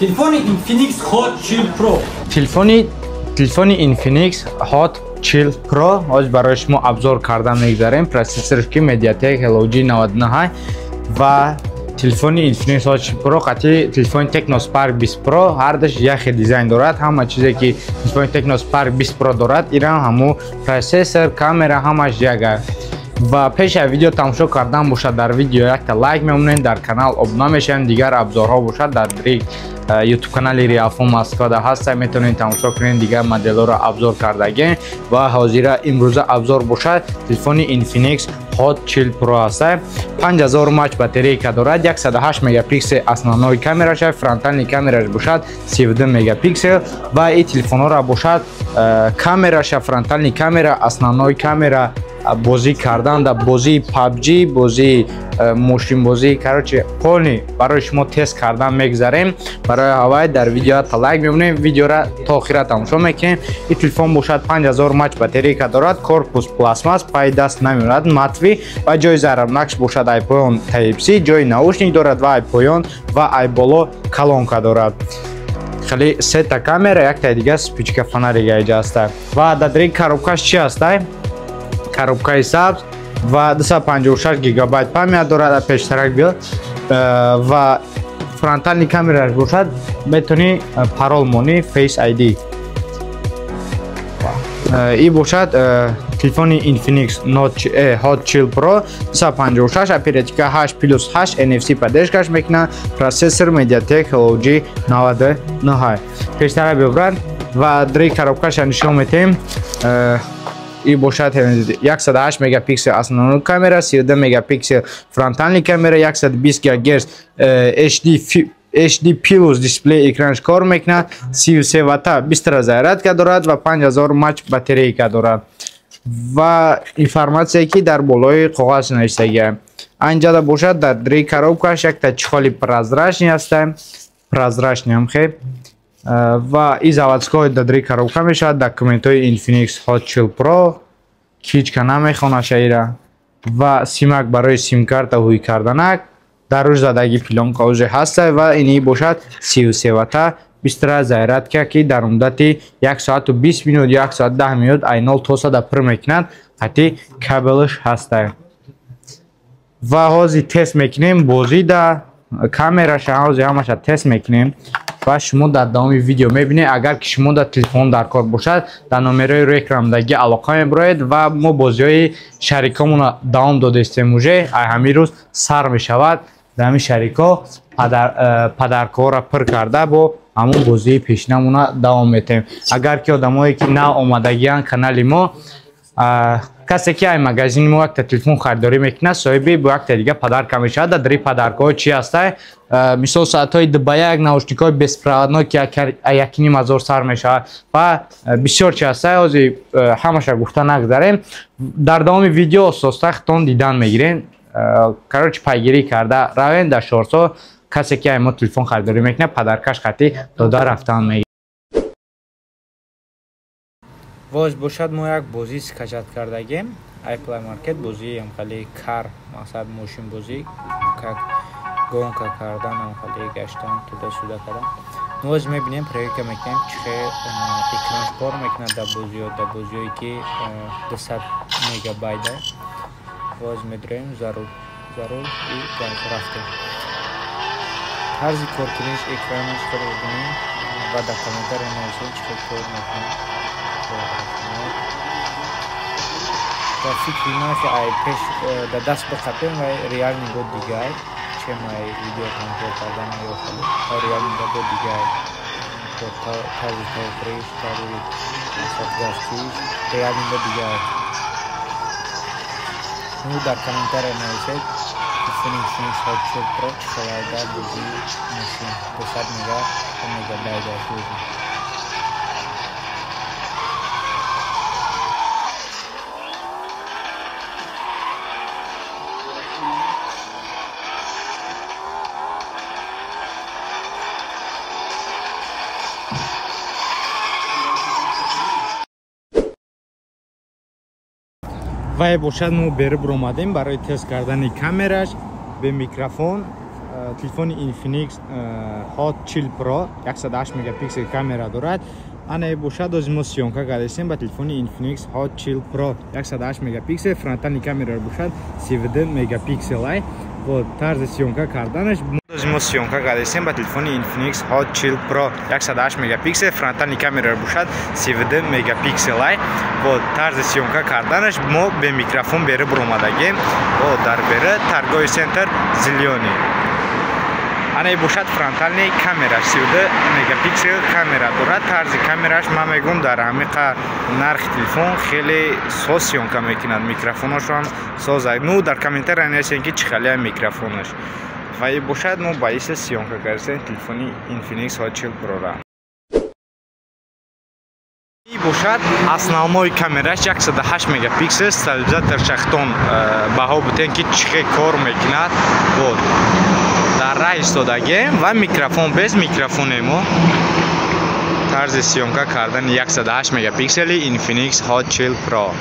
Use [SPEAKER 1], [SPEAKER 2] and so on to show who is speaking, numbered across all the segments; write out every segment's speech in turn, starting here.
[SPEAKER 1] Телефон Infinix Hot Chill Pro.
[SPEAKER 2] телефони Infinix Hot Chill Pro оз барои шумо обзор карда мегзарем. Процессориш ки Mediatek Helio G99 ва телефони Infinix Hot Chill Pro қати телефони Tecno Spark 20 Pro ҳардаш яхе дизайн дорад. Ҳама чизе ки телефони Tecno Spark 20 Pro дорад иран ҳаму процессор, камера ҳамаш яга. ва пеш аз видео тамошо кардан бошад дар видео якта лайк мемонед, дар канал обуна мешавед, дигар обзорҳо бошад дар YouTube канали Realphone Moskva ҳаст, метавонед тамошо кунед дигар моделҳоро обзор кардагем ва ҳозира имрӯза обзор бошад телефони Infinix Hot Chill Pro аст. 5000 мАч батарейка дорад, 108 мегапиксел основной камераша, фронтальный камераш бошад 32 мегапиксел ва ин телефонҳоро бошад камераша, фронтальный камера, основной камера, бозӣ кардан да бозии PUBG, бозии мошинбозӣ, короче полни барои шумо тест кардан мегзарем. Барои ҳавай дар видео лайк мемонем, видеоро то охира тамошо мекунем. ин телефон бошад 5000 мАч батарейка дорад, корпус пластмас, пай даст намеорад, матви ва ҷои зарабнакш бошад ай поён Type-C, ҷои наушник дорад ва ай поён ва ай боло колонка дорад. Хеле сета камера, якта дига спичка фонарига иҷа аст ва дадри коробкаш чи аст? Коробкаи сабз ва 256 гигабайт память дорад, пештарак бил ва фронтальный камераш бошад, метавони парол монӣ Face ID. ин бошад телефони Infinix Hot Chill Pro 256, оперативка 8+8, NFC поддержкаш мекунад, процессор Mediatek Helio G99. Пештарак бибрад ва дри коробкаша нишон метем. ин бошад 108 мегапиксел основной камера, 32 мегапиксел фронтальный камера, 120 ГГц HD Plus дисплей экранш кор мекунад, 33 ватта бистра зарядка дорад ва 5000 мАч батарейка дорад. ва информация ки дар болои коғаз навиштагиам. Анҷада бошад дар дри коробкаш якта чехоли прозрачный аст, прозрачный ҳам хеб. ва ин заводской дадри коробка мешавад, документҳои Infinix Hot Chill Pro, кичка намехонаша ира ва симак барои симкарта ҳуй карданак, даруш задаги пилонка узе ҳаста ва ини бошад 33 ватта бистра зарядка ки дар муддати 1 соату 20 минут, 1 соат 10 минут ай 0 то 100 пир мекунад. ҳати кабелаш ҳаста ва ҳозир тест мекунем бозӣ да камераша, ҳозир ҳамаша тест мекунем ва шумо дар давоми видео мебинед. Агар ки шумо дар телефон дар кор бошад, дар номерои рӯи экрандаги алоқа мебароед ва мо бозиҳои шарикомона давом дода истем уже. Ай ҳамин рӯз сар мешавад дар ҳамин шарико падаркаҳоро пир карда бо ҳамун бозии пешинамона давом метем. Агар ки одамое ки нав омадагиянд канали мо, касе ки ай магазини мо якта телефон харидорӣ мекунад, соҳиби бо якта дига падарка мешавад. дар падаркаҳо чи аста? Мисол соатҳои дубаяк, наушникҳои беспроводно ки 1500 сар мешавад ва бисёр чи аста. ҳозир ҳамаша гуфта нагзарем, дар давоми видео ососта хитон дидан мегирем. Короче пайгирӣ карда равен дар шорсо. касе ки ай мо телефон харидорӣ мекунад, падаркаш қати дода рафтан мегирад. воз бошад мо як бозӣ скачат кардагем, iPlay Market бозии амхали кар, мақсад мошинбозӣ, как гонка кардан, амхали гаштан, туда-сюда кардан. Воз мебинем, проверка мекунем, чихе экранш кор мекунад дар бозиҳое ки 200 мегабайт да. воз медроем зарур и рафтем. тарзи коркуниш экранаш кор бинем ва дар комментария нависем чихе кор мекунем. ва фикри наша ай пеш да даст бихапем ва реальни бо дигар чем ай видео тамошо кардан меёфтам ва реальни бо дигар тарзи тавофриш, тарзи садгастиш, реальни бо дигар. ну дар комментария нависед Infinix Hot Chill Pro чиқалайда бозӣ мошин 200 мегабайт аст. вай бошад мо бериб омадем барои тест кардани камераш бе микрофон телефони Infinix Hot Chill Pro 108 мегапиксел камера дорад. Ана бошад оз мо сёнка кардем ба телефони Infinix Hot Chill Pro 108 мегапиксел, фронтални камера бошад 32 мегапиксел ай. Вот тарзи сёнка карданаш оз мо сёнка кардем ба телефони Infinix Hot Chill Pro 108 мегапиксел, фронтални камера бошад 32 мегапиксел ай. Вот тарзи сёнка карданаш мо бе микрофон бериб омадагем. Вот дар бера торговый центр Зеленый. Ана бошад фронтальный камера 32 мегапиксел камера дорад. Тарзи камераш ман мегум дар ҳамиқа нархи телефон хеле соз сёнка мекунад. Микрофонашам соза. Ну дар комментария нависен ки чӣ хеле микрофонаш. Ва бошад мо ба иса сёнка кардем телефони Infinix Hot Chill Pro ра. И бошад основной камераш 108 мегапиксел стабилизатор шахтон баҳо бутен ки чӣ кор мекунад. Вот дар рай истодагем ва микрофон без микрофоне мо тарзи сёнка кардани 108 мегапиксели Infinix Hot Chill Pro.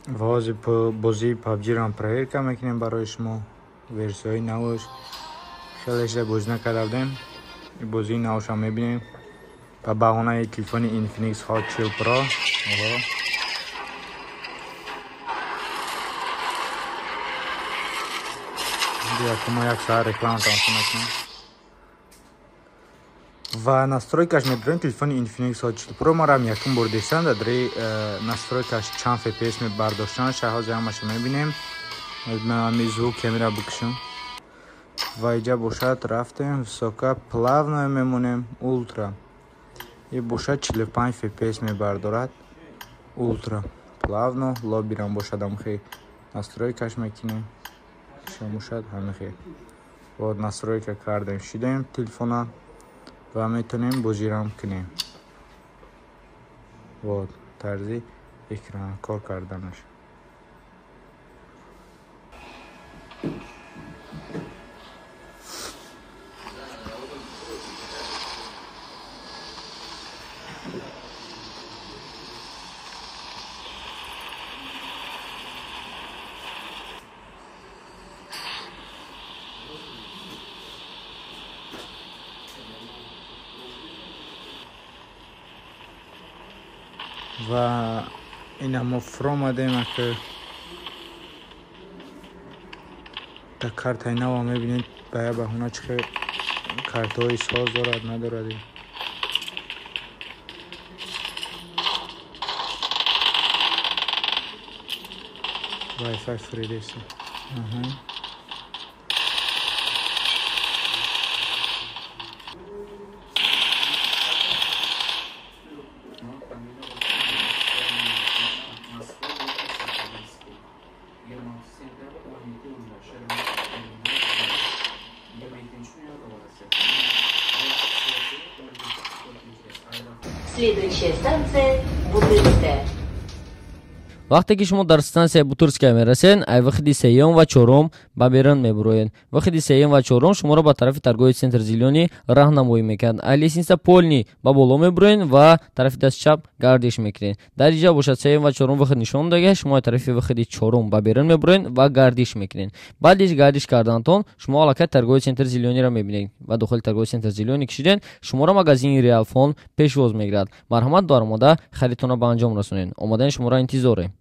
[SPEAKER 2] Вози бозии PUBG ро проверка мекунем барои шумо. Версияи навш хеле бозӣ накарда будем. Бозии навшам мебинем ба баҳонаи телефони Infinix Hot Chill Pro. Якума як саат реклама тамошо мекунем. Ва настройкаш мебирем телефони Infinix Hot Chill Pro марам якум бор дидам дадри настройкаш чанд FPS мебардоштан шаҳози ҳамаша мебинем. Ами звук камера букшим. Ва иҷа бошад рафтем висока плавно мемонем ултра. И бошад 45 FPS мебардорад. Ултра плавно лобирам бошад амхи настройкаш мекунем. Шамушад ҳамихе. Вот настройка кардем шидем телефона. ва метонем бозирам кунем. Вот тарзи экран кор карданаш. ва ина мо фуро омадем ки та картаи нава мебинед ба я баҳона чихе картҳои соз дорад надорад. Wi-Fi free деси.
[SPEAKER 3] Следующая станция Бутырская.
[SPEAKER 4] вақте ки шумо дар станция Бутырская мерасед, ай вахиди сеюм ва чорум ба берун мебуроед. Вахиди сеюм ва чорум шуморо ба тарафи торговый центр Зеленый раҳнамоӣ мекунад. Ай лестница полни ба боло мебуроед ва тарафи даст чап гардиш мекунед. Дар иҷа бошад сеюм ва чорум вахид нишон дага, шумо тарафи вахиди чорум ба берун мебуроед ва гардиш мекунед. Баъди гардиш кардантон шумо аллакай торговый центр Зеленийро мебинед ва дохили торговый центр Зеленый кишиден шуморо магазини Realfon пешвоз мегирад. Марҳамат дар омода харидтонро ба анҷом расонед. Омодаи шуморо интизоре.